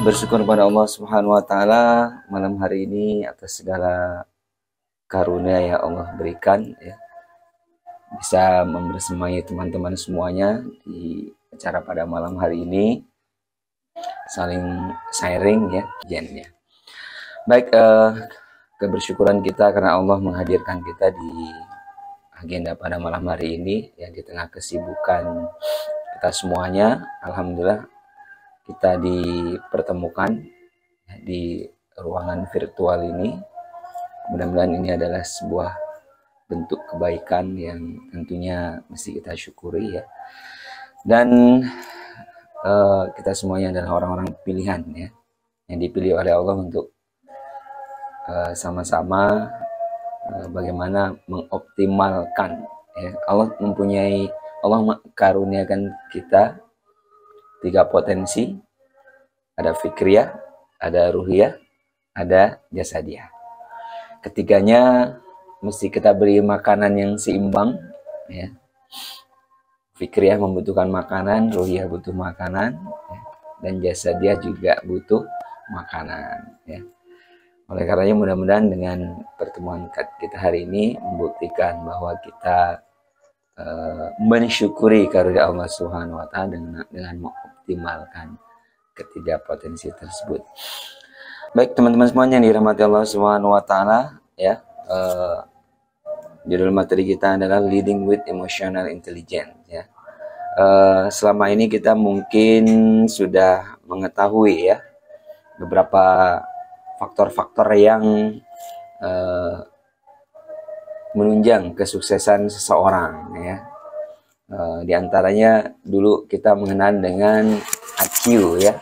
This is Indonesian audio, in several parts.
Bersyukur kepada Allah Subhanahu wa taala malam hari ini atas segala karunia yang Allah berikan ya. Bisa membersamai teman-teman semuanya di acara pada malam hari ini, saling sharing ya jennya. Baik, kebersyukuran kita karena Allah menghadirkan kita di agenda pada malam hari ini ya, di tengah kesibukan kita semuanya. Alhamdulillah kita dipertemukan di ruangan virtual ini. Mudah-mudahan ini adalah sebuah bentuk kebaikan yang tentunya mesti kita syukuri ya. Dan kita semuanya adalah orang-orang pilihan ya, yang dipilih oleh Allah untuk sama-sama bagaimana mengoptimalkan ya. Allah karuniakan kita 3 potensi, ada fikriyah, ada ruhiyah, ada jasadiyah. Ketiganya mesti kita beri makanan yang seimbang ya. Fikriyah membutuhkan makanan, ruhiyah butuh makanan ya, dan jasadiyah juga butuh makanan ya. Oleh karenanya mudah-mudahan dengan pertemuan kita hari ini membuktikan bahwa kita mensyukuri karunia Allah Subhanahu wa taala dengan mengoptimalkan ketiga potensi tersebut. Baik teman-teman semuanya yang dirahmati Allah Subhanahu wa taala ya, judul materi kita adalah Leading with Emotional Intelligence ya. Selama ini kita mungkin sudah mengetahui ya beberapa faktor-faktor yang menunjang kesuksesan seseorang ya. Di antaranya dulu kita mengenal dengan IQ ya,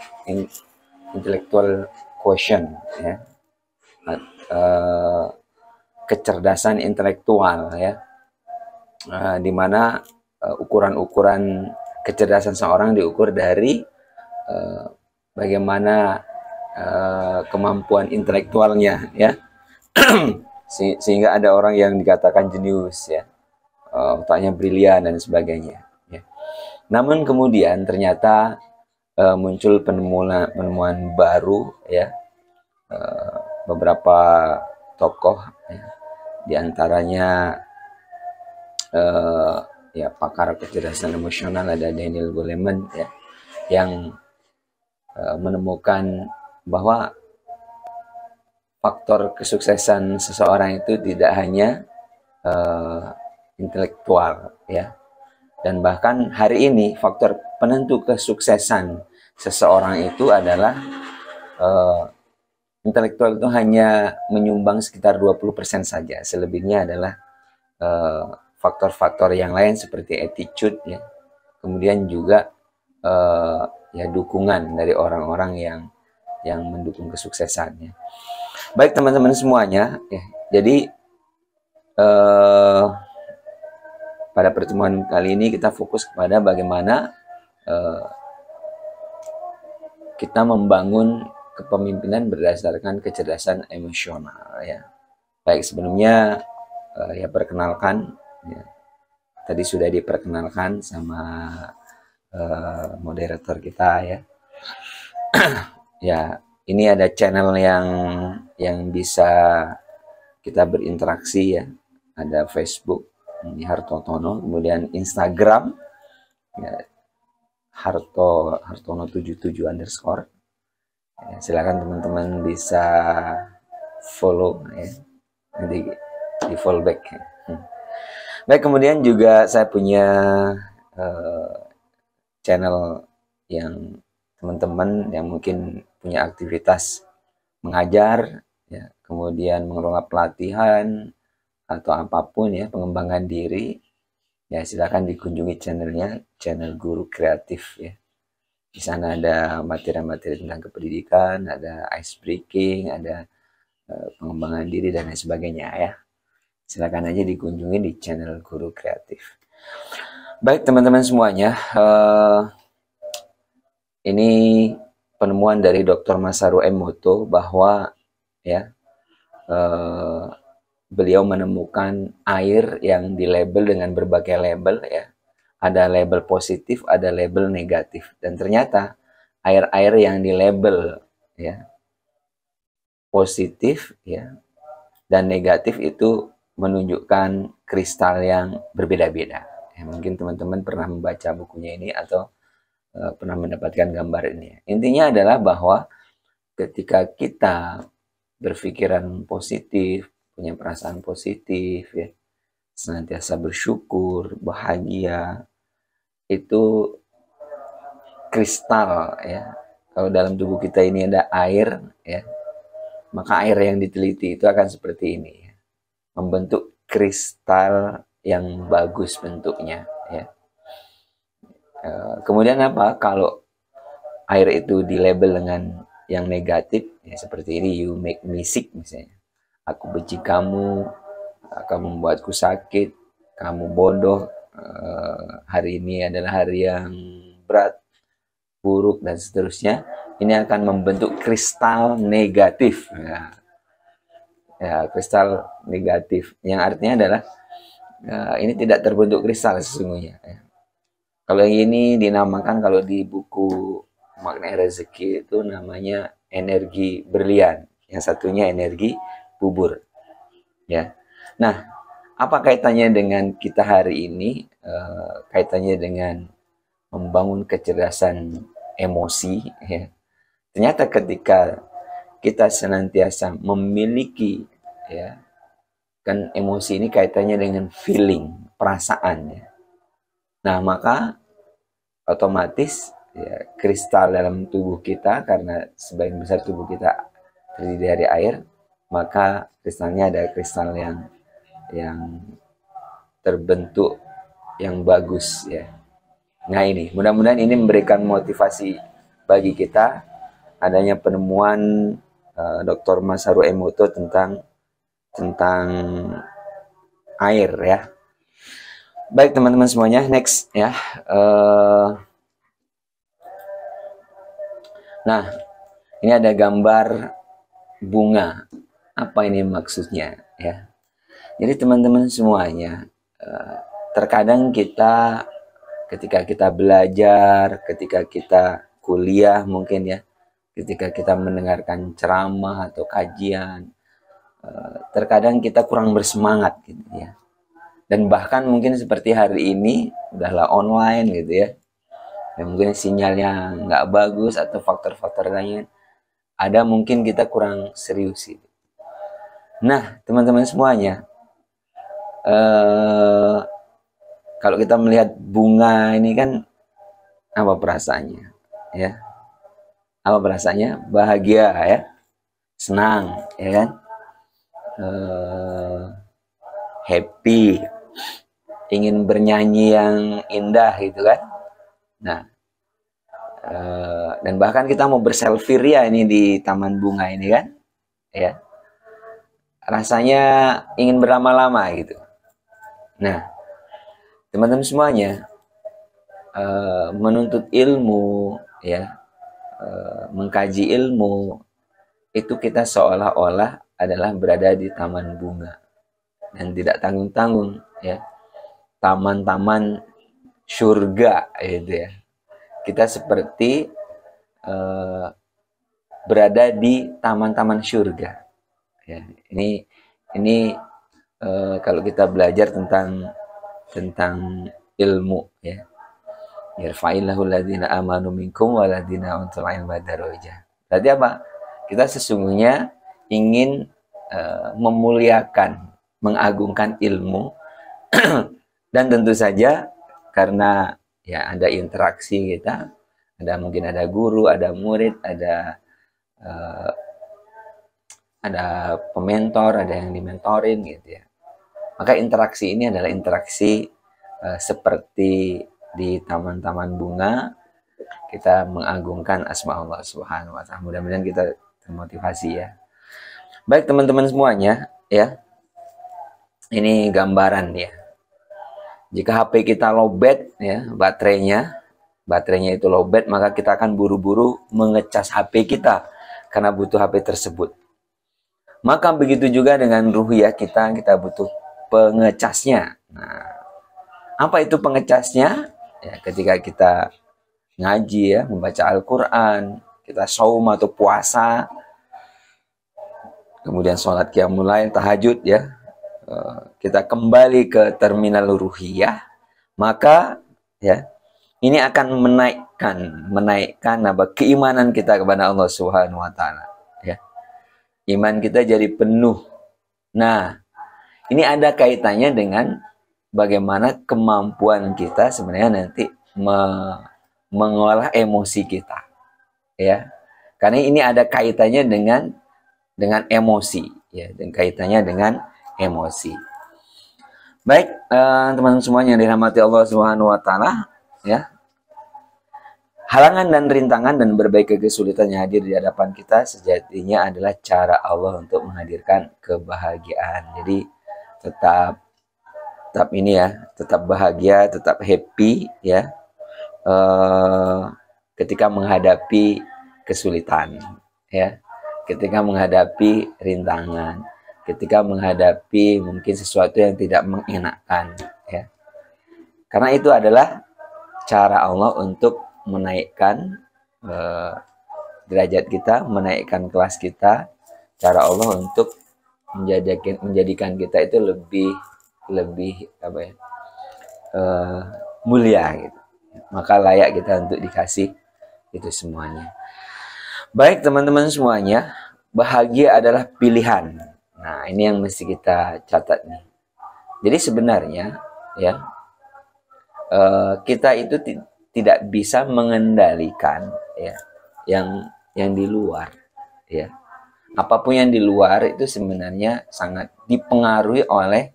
intellectual quotient ya, kecerdasan intelektual ya, di mana ukuran-ukuran kecerdasan seorang diukur dari bagaimana kemampuan intelektualnya ya. Sehingga ada orang yang dikatakan jenius ya, otaknya brilian dan sebagainya ya. Namun kemudian ternyata muncul penemuan baru ya, beberapa tokoh ya, diantaranya ya pakar kecerdasan emosional ada Daniel Goleman ya, yang menemukan bahwa faktor kesuksesan seseorang itu tidak hanya intelektual ya, dan bahkan hari ini faktor penentu kesuksesan seseorang itu adalah intelektual itu hanya menyumbang sekitar 20% saja, selebihnya adalah faktor-faktor yang lain seperti attitude ya, kemudian juga ya dukungan dari orang-orang yang mendukung kesuksesannya. Baik teman-teman semuanya ya, jadi pada pertemuan kali ini kita fokus kepada bagaimana kita membangun kepemimpinan berdasarkan kecerdasan emosional ya. Baik, sebelumnya ya perkenalkan ya, tadi sudah diperkenalkan sama moderator kita ya. Ya, ini ada channel yang bisa kita berinteraksi ya. Ada Facebook, ini Hartono, kemudian Instagram ya, Hartono77 _. Ya, silakan teman-teman bisa follow ya. Nanti di follow back ya. Baik, kemudian juga saya punya channel yang teman-teman yang mungkin punya aktivitas mengajar ya, kemudian mengelola pelatihan atau apapun ya, pengembangan diri ya, silakan dikunjungi channelnya, channel Guru Kreatif ya. Di sana ada materi-materi tentang kependidikan, ada ice breaking, ada pengembangan diri dan lain sebagainya ya. Silakan aja dikunjungi di channel Guru Kreatif. Baik teman-teman semuanya, ini penemuan dari Dr. Masaru Emoto bahwa ya beliau menemukan air yang dilabel dengan berbagai label ya. Ada label positif, ada label negatif, dan ternyata air-air yang dilabel ya, positif ya, dan negatif itu menunjukkan kristal yang berbeda-beda. Ya, mungkin teman-teman pernah membaca bukunya ini atau pernah mendapatkan gambar ini. Intinya adalah bahwa ketika kita berpikiran positif, punya perasaan positif, ya, senantiasa bersyukur, bahagia, itu kristal ya. Kalau dalam tubuh kita ini ada air ya, maka air yang diteliti itu akan seperti ini ya. Membentuk kristal yang bagus bentuknya ya. Kemudian apa? Kalau air itu dilabel dengan yang negatif ya, seperti ini, you make me sick misalnya. Aku benci kamu, akan membuatku sakit, kamu bodoh, hari ini adalah hari yang berat, buruk, dan seterusnya. Ini akan membentuk kristal negatif. Ya, kristal negatif. Yang artinya adalah ini tidak terbentuk kristal sesungguhnya. Ya. Kalau yang ini dinamakan, kalau di buku Makna Rezeki itu namanya energi berlian. Yang satunya energi bubur. Ya. Nah, apa kaitannya dengan kita hari ini? Kaitannya dengan membangun kecerdasan emosi. Ya. Ternyata ketika kita senantiasa memiliki, ya, kan emosi ini kaitannya dengan feeling, perasaan. Ya. Nah, maka otomatis ya, kristal dalam tubuh kita, karena sebagian besar tubuh kita terdiri dari air, maka kristalnya ada kristal yang terbentuk yang bagus ya. Nah ini, mudah-mudahan ini memberikan motivasi bagi kita adanya penemuan Dr. Masaru Emoto tentang air ya. Baik teman-teman semuanya, next ya. Nah, ini ada gambar bunga. Apa ini maksudnya ya? Jadi teman-teman semuanya, terkadang kita ketika kita belajar, ketika kita kuliah mungkin ya, ketika kita mendengarkan ceramah atau kajian, terkadang kita kurang bersemangat gitu ya. Dan bahkan mungkin seperti hari ini udahlah online gitu ya. Dan mungkin sinyalnya nggak bagus atau faktor-faktor lain, ada mungkin kita kurang serius gitu. Nah, teman-teman semuanya, kalau kita melihat bunga ini kan apa perasaannya ya? Apa perasaannya? Bahagia ya, senang ya kan, happy, ingin bernyanyi yang indah gitu kan. Nah, dan bahkan kita mau berselfie ya ini di taman bunga ini kan ya, rasanya ingin berlama-lama gitu. Nah, teman-teman semuanya, menuntut ilmu ya, mengkaji ilmu itu kita seolah-olah adalah berada di taman bunga dan tidak tanggung-tanggung ya, taman-taman surga gitu ya. Kita seperti berada di taman-taman surga ya. Ini kalau kita belajar tentang ilmu ya, yarfa'illahu alladhina amanu minkum waladhina utul ilma darajah. Berarti apa? Kita sesungguhnya ingin memuliakan, mengagungkan ilmu dan tentu saja karena ya ada interaksi kita, mungkin ada guru, ada murid, ada pementor, ada yang dimentorin gitu ya. Maka interaksi ini adalah interaksi seperti di taman-taman bunga, kita mengagungkan asma Allah Subhanahu wa Ta'ala. Mudah-mudahan kita termotivasi ya. Baik teman-teman semuanya ya. Ini gambaran ya. Jika HP kita lowbat ya, baterainya itu lowbat, maka kita akan buru-buru mengecas HP kita karena butuh HP tersebut. Maka begitu juga dengan ruhiyah kita butuh pengecasnya. Nah, apa itu pengecasnya? Ya, ketika kita ngaji ya, membaca Al-Quran, kita saum atau puasa, kemudian sholat qiyamul lail, tahajud ya, kita kembali ke terminal ruhiyah, maka ya ini akan menaikkan apa, keimanan kita kepada Allah Subhanahu wa taala ya. Iman kita jadi penuh. Nah, ini ada kaitannya dengan bagaimana kemampuan kita sebenarnya nanti mengolah emosi kita ya. Karena ini ada kaitannya dengan emosi ya, dan kaitannya dengan emosi. Baik, teman-teman semuanya yang dirahmati Allah Subhanahu wa taala ya. Halangan dan rintangan dan berbagai kesulitan yang hadir di hadapan kita sejatinya adalah cara Allah untuk menghadirkan kebahagiaan. Jadi tetap ini ya, tetap bahagia, tetap happy ya, ketika menghadapi kesulitan ya, ketika menghadapi rintangan, ketika menghadapi mungkin sesuatu yang tidak mengenakan ya. Karena itu adalah cara Allah untuk menaikkan derajat kita, menaikkan kelas kita. Cara Allah untuk menjadikan kita itu lebih apa ya, mulia gitu. Maka layak kita untuk dikasih itu semuanya. Baik teman-teman semuanya, bahagia adalah pilihan. Nah, ini yang mesti kita catat nih. Jadi sebenarnya ya, kita itu tidak bisa mengendalikan ya yang di luar ya. Apapun yang di luar itu sebenarnya sangat dipengaruhi oleh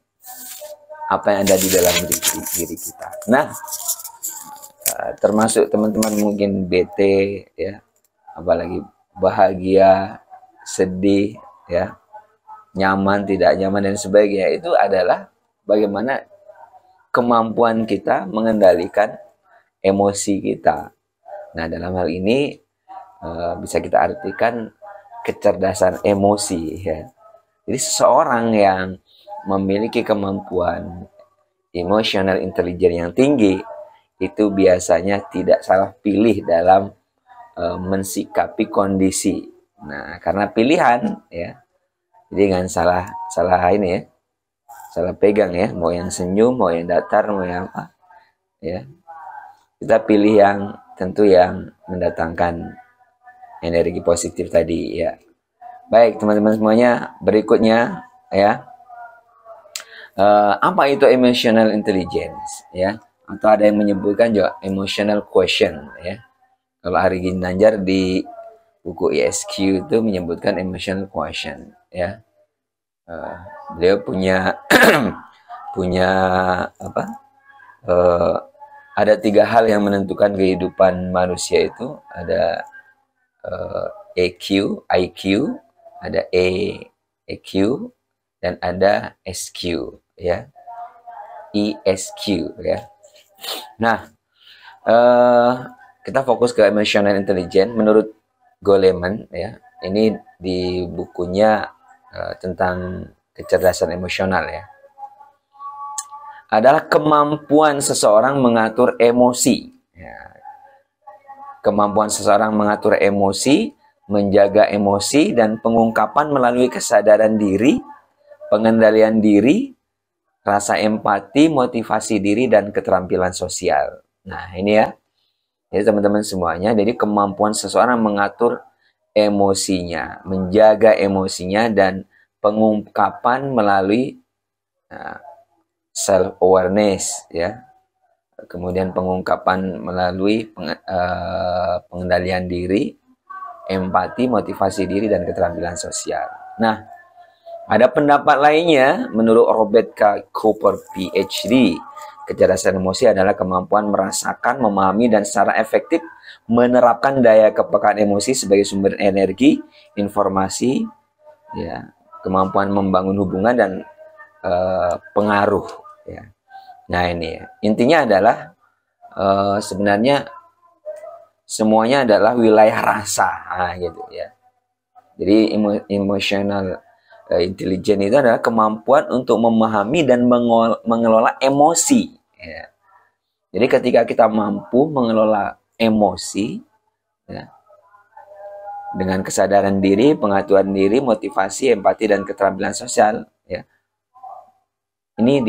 apa yang ada di dalam diri kita. Nah, termasuk teman-teman mungkin bete ya, apalagi bahagia, sedih ya, nyaman, tidak nyaman dan sebagainya, itu adalah bagaimana kemampuan kita mengendalikan emosi kita. Nah, dalam hal ini bisa kita artikan kecerdasan emosi ya. Jadi seseorang yang memiliki kemampuan emotional intelligence yang tinggi itu biasanya tidak salah pilih dalam mensikapi kondisi. Nah, karena pilihan ya, jadi jangan salah ini ya, salah pegang ya, mau yang senyum, mau yang datar, mau yang apa ya. Kita pilih yang tentu yang mendatangkan energi positif tadi ya. Baik teman-teman semuanya, berikutnya ya, apa itu emotional intelligence ya, atau ada yang menyebutkan juga emotional quotient ya. Kalau Ari Ginanjar di buku ISQ itu menyebutkan emotional quotient ya. Beliau punya apa, ada 3 hal yang menentukan kehidupan manusia itu. Ada EQ, IQ, ada EQ, dan ada SQ ya, ESQ ya. Nah, kita fokus ke emotional intelligence menurut Goleman ya. Ini di bukunya tentang kecerdasan emosional ya. Adalah kemampuan seseorang mengatur emosi ya. Kemampuan seseorang mengatur emosi, menjaga emosi, dan pengungkapan melalui kesadaran diri, pengendalian diri, rasa empati, motivasi diri, dan keterampilan sosial. Nah, ini ya. Jadi teman-teman semuanya, jadi kemampuan seseorang mengatur emosinya, menjaga emosinya, dan pengungkapan melalui self-awareness ya. Kemudian pengungkapan melalui pengendalian diri, empati, motivasi diri, dan keterampilan sosial. Nah, ada pendapat lainnya menurut Robert K. Cooper PhD, kecerdasan emosi adalah kemampuan merasakan, memahami, dan secara efektif menerapkan daya kepekaan emosi sebagai sumber energi, informasi, ya, kemampuan membangun hubungan, dan pengaruh. Ya. Nah ini ya, intinya adalah sebenarnya semuanya adalah wilayah rasa, gitu ya. Jadi emotional intelligence itu adalah kemampuan untuk memahami dan mengelola emosi. Ya. Jadi ketika kita mampu mengelola emosi, ya, dengan kesadaran diri, pengetahuan diri, motivasi, empati, dan keterampilan sosial. Ya. Ini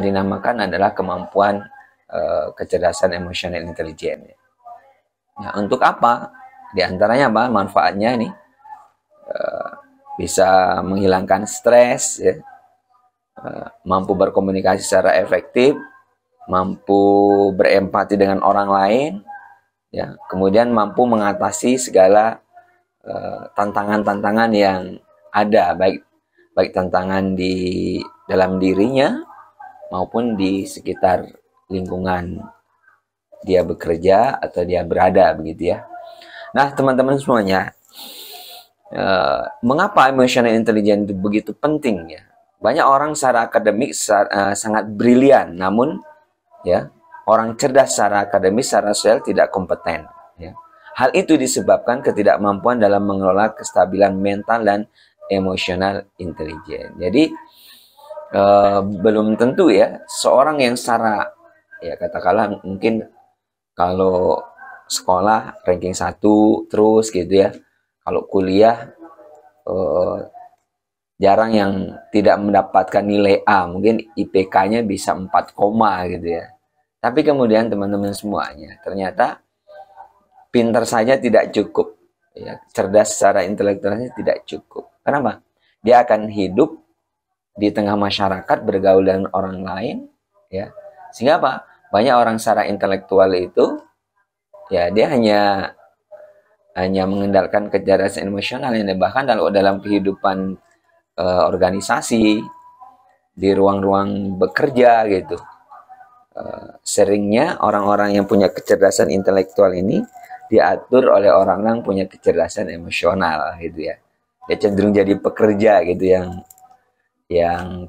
dinamakan adalah kemampuan kecerdasan emosional intelijen. Ya, untuk apa? Di antaranya apa? Manfaatnya ini bisa menghilangkan stres, ya, mampu berkomunikasi secara efektif, mampu berempati dengan orang lain, ya, kemudian mampu mengatasi segala tantangan-tantangan yang ada, baik tantangan di dalam dirinya maupun di sekitar lingkungan dia bekerja atau dia berada, begitu ya. Nah, teman-teman semuanya, mengapa emotional intelligence itu begitu penting ya? Banyak orang secara akademik sangat brilian, namun ya, orang cerdas secara akademis, secara sosial tidak kompeten. Ya. Hal itu disebabkan ketidakmampuan dalam mengelola kestabilan mental dan emosional intelijen. Jadi belum tentu ya seorang yang secara, ya katakanlah mungkin kalau sekolah ranking 1 terus gitu ya, kalau kuliah jarang yang tidak mendapatkan nilai A, mungkin IPK-nya bisa 4, gitu ya. Tapi kemudian teman-teman semuanya, ternyata pintar saja tidak cukup, ya, cerdas secara intelektualnya tidak cukup. Kenapa? Dia akan hidup di tengah masyarakat, bergaul dengan orang lain, ya. Sehingga apa? Banyak orang secara intelektual itu, ya dia hanya mengandalkan kecerdasan emosional, yang bahkan dalam kehidupan organisasi, di ruang-ruang bekerja gitu. Seringnya orang-orang yang punya kecerdasan intelektual ini diatur oleh orang-orang punya kecerdasan emosional gitu ya. Dia cenderung jadi pekerja gitu yang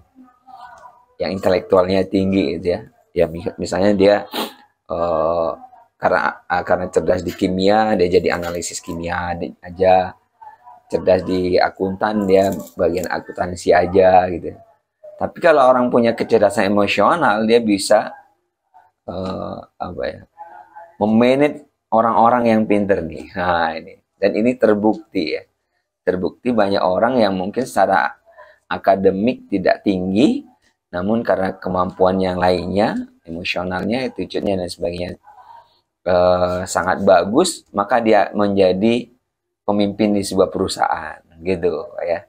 intelektualnya tinggi gitu ya. Ya misalnya dia karena cerdas di kimia, dia jadi analisis kimia aja. Cerdas di akuntan, dia bagian akuntansi aja gitu. Tapi kalau orang punya kecerdasan emosional, dia bisa memanage orang-orang yang pinter nih. Nah, ini. Dan ini terbukti ya. Terbukti banyak orang yang mungkin secara akademik tidak tinggi, namun karena kemampuan yang lainnya, emosionalnya, attitude-nya dan sebagainya sangat bagus, maka dia menjadi pemimpin di sebuah perusahaan gitu ya.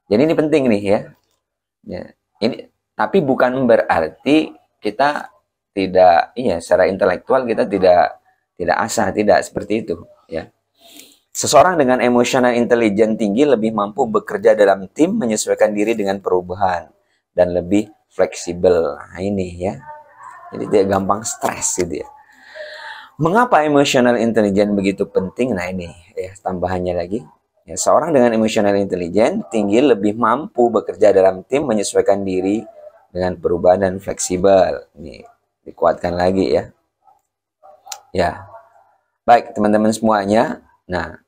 Jadi ini penting nih ya. Ya, ini tapi bukan berarti kita tidak, iya, secara intelektual kita tidak asah, tidak seperti itu ya. Seseorang dengan emosional intelijen tinggi lebih mampu bekerja dalam tim, menyesuaikan diri dengan perubahan dan lebih fleksibel. Nah, ini ya. Jadi tidak gampang stres gitu ya. Mengapa emotional intelligence begitu penting? Nah ini ya tambahannya lagi. Ya, seorang dengan emotional intelligence tinggi lebih mampu bekerja dalam tim, menyesuaikan diri dengan perubahan dan fleksibel. Ini dikuatkan lagi ya. Ya, baik teman-teman semuanya. Nah,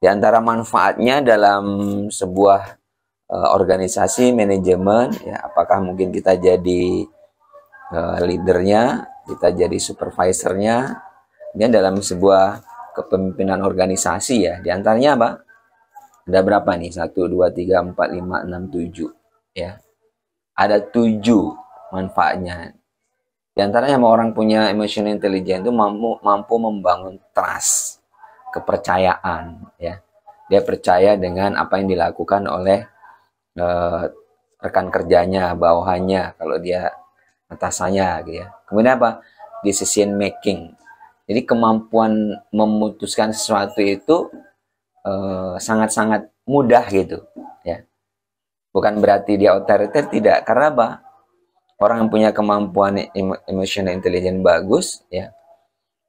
di antara manfaatnya dalam sebuah organisasi manajemen, ya, apakah mungkin kita jadi leadernya, kita jadi supervisornya, ini dalam sebuah kepemimpinan organisasi ya. Di antaranya apa? Ada berapa nih? 1, 2, 3, 4, 5, 6, 7 ya. Ada 7 manfaatnya. Di antaranya orang punya emotional intelligence itu mampu membangun trust, kepercayaan ya. Dia percaya dengan apa yang dilakukan oleh rekan kerjanya, bawahannya, kalau dia atasannya gitu ya. Kemudian apa? Decision making. Jadi kemampuan memutuskan sesuatu itu sangat-sangat mudah gitu ya. Bukan berarti dia otoriter, tidak. Karena apa? Orang yang punya kemampuan emotional intelligence bagus ya,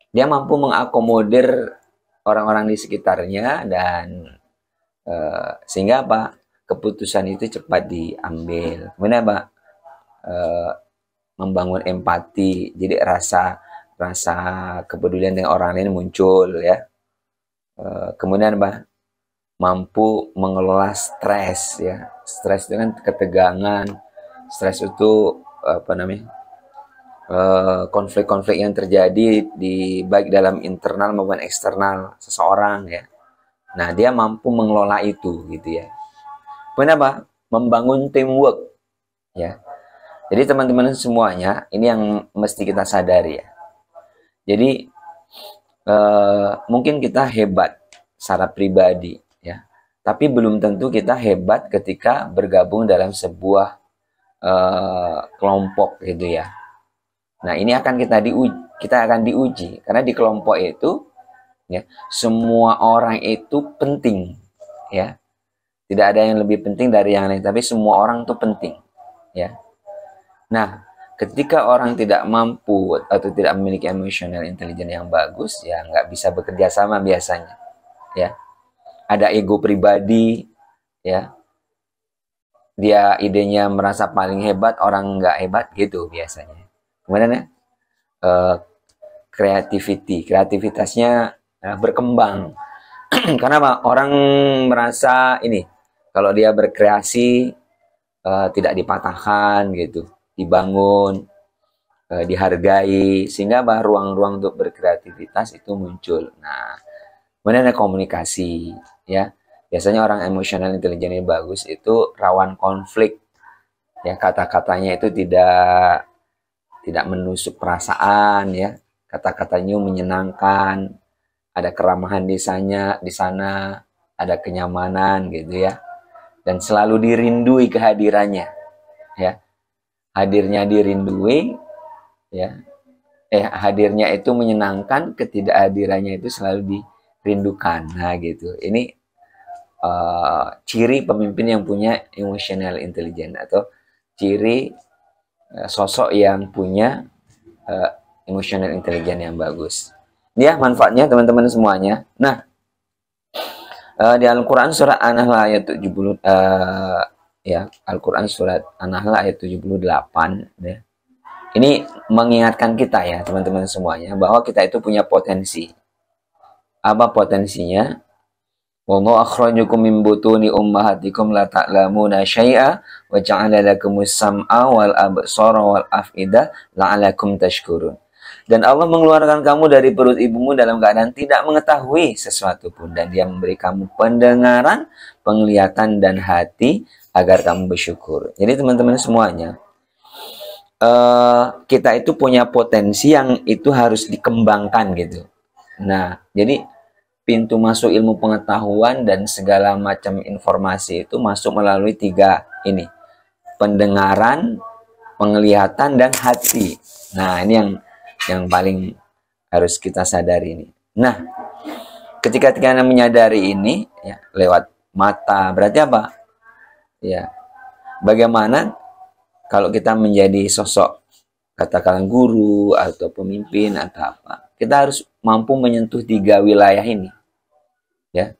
dia mampu mengakomodir orang-orang di sekitarnya dan sehingga apa? Keputusan itu cepat diambil. Kemudian apa? Membangun empati. Jadi rasa kepedulian dengan orang lain muncul ya. Kemudian apa? Mampu mengelola stres ya. Stres dengan ketegangan. Stres itu konflik-konflik yang terjadi baik dalam internal maupun eksternal seseorang ya. Nah, dia mampu mengelola itu gitu ya. Kenapa? Membangun teamwork ya. Jadi teman-teman semuanya, ini yang mesti kita sadari ya. Jadi mungkin kita hebat secara pribadi ya, tapi belum tentu kita hebat ketika bergabung dalam sebuah kelompok gitu ya. Nah, ini akan kita akan diuji karena di kelompok itu ya, semua orang itu penting ya. Tidak ada yang lebih penting dari yang lain, tapi semua orang itu penting ya. Nah, ketika orang tidak mampu atau tidak memiliki emotional intelligence yang bagus, ya nggak bisa bekerja sama biasanya ya. Ada ego pribadi ya, dia idenya merasa paling hebat, orang nggak hebat gitu biasanya. Kemudian ya, kreativitasnya berkembang. Karena apa? Orang merasa ini, kalau dia berkreasi tidak dipatahkan gitu, dibangun, dihargai, sehingga ruang-ruang untuk berkreativitas itu muncul. Nah, kemudian ada komunikasi ya. Biasanya orang emosional intelijen yang bagus itu rawan konflik ya, kata-katanya itu tidak menusuk perasaan ya, kata-katanya menyenangkan, ada keramahan di sana, ada kenyamanan gitu ya, dan selalu dirindui kehadirannya ya. Hadirnya dirindui ya, hadirnya itu menyenangkan, ketidakhadirannya itu selalu dirindukan. Nah gitu, ini ciri pemimpin yang punya emotional intelligence, atau ciri sosok yang punya emotional intelligence yang bagus. Ini ya manfaatnya teman-teman semuanya. Nah, di Al-Quran surat An-Nahl ayat 70, ya, Al-Quran surat An-Nahl ayat 78 ya. Ini mengingatkan kita ya teman-teman semuanya, bahwa kita itu punya potensi. Apa potensinya? Wallahu akhrajakum min butuni ummahatikum la ta'lamuna syai'a wa ja'ala lakumus sam'a wal absara wal af'idah la'alakum tashkurun. Dan Allah mengeluarkan kamu dari perut ibumu dalam keadaan tidak mengetahui sesuatu pun, dan Dia memberi kamu pendengaran, penglihatan, dan hati agar kamu bersyukur. Jadi teman-teman semuanya, kita itu punya potensi yang itu harus dikembangkan gitu. Nah, jadi pintu masuk ilmu pengetahuan dan segala macam informasi itu masuk melalui 3 ini: pendengaran, penglihatan, dan hati. Nah, ini yang paling harus kita sadari ini. Nah, ketika kita menyadari ini ya, lewat mata, berarti apa? Ya, bagaimana kalau kita menjadi sosok, katakanlah guru atau pemimpin atau apa, kita harus mampu menyentuh 3 wilayah ini. Ya,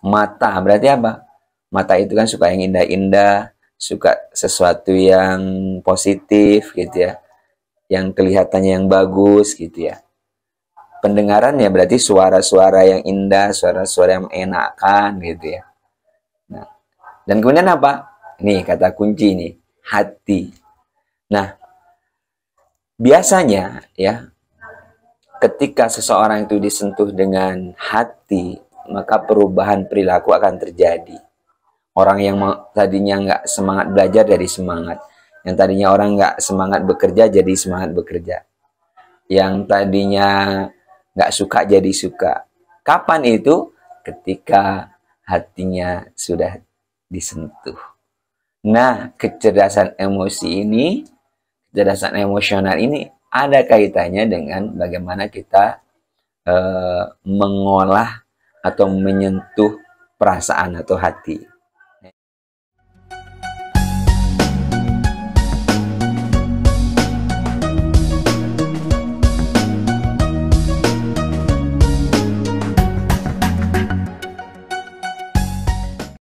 mata berarti apa? Mata itu kan suka yang indah-indah, suka sesuatu yang positif gitu ya, yang kelihatannya yang bagus gitu ya. Pendengaran ya berarti suara-suara yang indah, suara-suara yang mengenakan gitu ya. Nah, dan kemudian apa? Nih kata kunci nih, hati. Nah, biasanya ya, ketika seseorang itu disentuh dengan hati, maka perubahan perilaku akan terjadi. Orang yang tadinya nggak semangat belajar jadi semangat. Yang tadinya orang nggak semangat bekerja jadi semangat bekerja. Yang tadinya nggak suka jadi suka. Kapan itu? Ketika hatinya sudah disentuh. Nah, kecerdasan emosi ini, kecerdasan emosional ini ada kaitannya dengan bagaimana kita mengolah atau menyentuh perasaan atau hati.